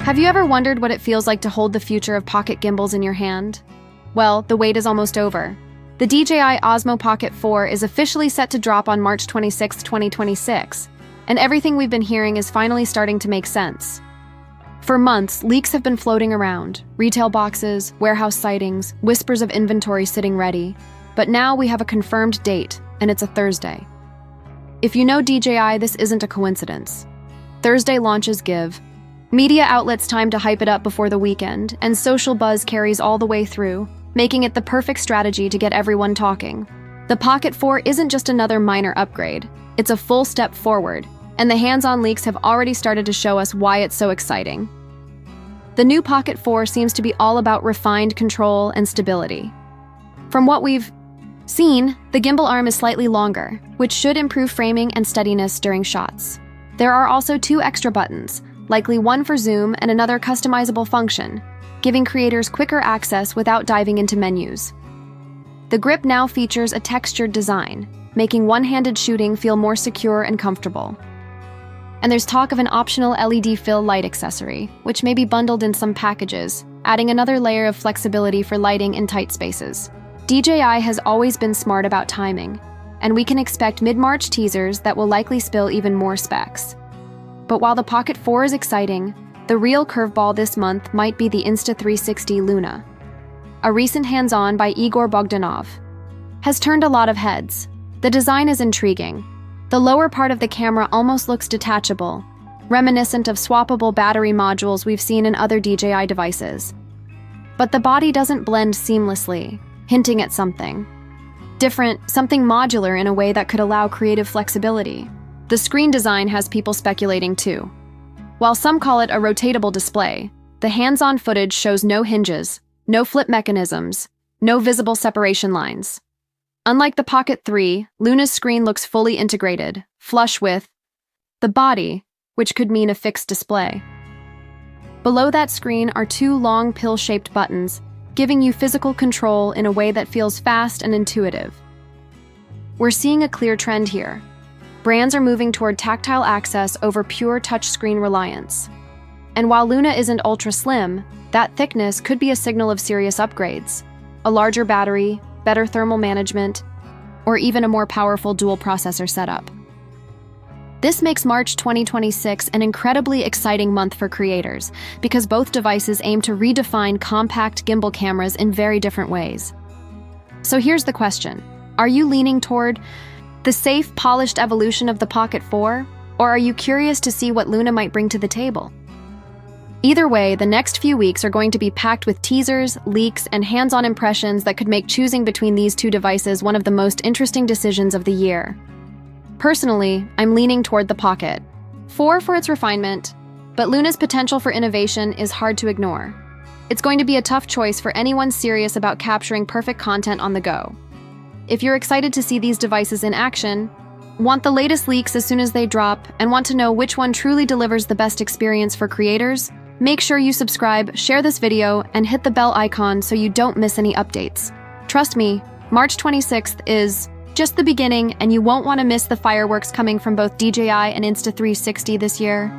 Have you ever wondered what it feels like to hold the future of pocket gimbals in your hand? Well, the wait is almost over. The DJI Osmo Pocket 4 is officially set to drop on March 26, 2026, and everything we've been hearing is finally starting to make sense. For months, leaks have been floating around, retail boxes, warehouse sightings, whispers of inventory sitting ready, but now we have a confirmed date, and it's a Thursday. If you know DJI, this isn't a coincidence. Thursday launches give media outlets time to hype it up before the weekend, and social buzz carries all the way through, making it the perfect strategy to get everyone talking. The Pocket 4 isn't just another minor upgrade, it's a full step forward, and the hands-on leaks have already started to show us why it's so exciting. The new Pocket 4 seems to be all about refined control and stability. From what we've seen, the gimbal arm is slightly longer, which should improve framing and steadiness during shots. There are also 2 extra buttons, likely one for zoom and another customizable function, giving creators quicker access without diving into menus. The grip now features a textured design, making one-handed shooting feel more secure and comfortable. And there's talk of an optional LED fill light accessory, which may be bundled in some packages, adding another layer of flexibility for lighting in tight spaces. DJI has always been smart about timing, and we can expect mid-March teasers that will likely spill even more specs. But while the Pocket 4 is exciting, the real curveball this month might be the Insta360 Luna. A recent hands-on by Igor Bogdanov has turned a lot of heads. The design is intriguing. The lower part of the camera almost looks detachable, reminiscent of swappable battery modules we've seen in other DJI devices. But the body doesn't blend seamlessly, hinting at something different, something modular in a way that could allow creative flexibility. The screen design has people speculating too. While some call it a rotatable display, the hands-on footage shows no hinges, no flip mechanisms, no visible separation lines. Unlike the Pocket 3, Luna's screen looks fully integrated, flush with the body, which could mean a fixed display. Below that screen are 2 long pill-shaped buttons, giving you physical control in a way that feels fast and intuitive. We're seeing a clear trend here. Brands are moving toward tactile access over pure touchscreen reliance. And while Luna isn't ultra-slim, that thickness could be a signal of serious upgrades. A larger battery, better thermal management, or even a more powerful dual-processor setup. This makes March 2026 an incredibly exciting month for creators, because both devices aim to redefine compact gimbal cameras in very different ways. So here's the question. Are you leaning toward the safe, polished evolution of the Pocket 4, or are you curious to see what Luna might bring to the table? Either way, the next few weeks are going to be packed with teasers, leaks, and hands-on impressions that could make choosing between these 2 devices one of the most interesting decisions of the year. Personally, I'm leaning toward the Pocket 4 for its refinement, but Luna's potential for innovation is hard to ignore. It's going to be a tough choice for anyone serious about capturing perfect content on the go. If you're excited to see these devices in action, want the latest leaks as soon as they drop, and want to know which one truly delivers the best experience for creators, make sure you subscribe, share this video, and hit the bell icon so you don't miss any updates. Trust me, March 26th is just the beginning, and you won't want to miss the fireworks coming from both DJI and Insta360 this year.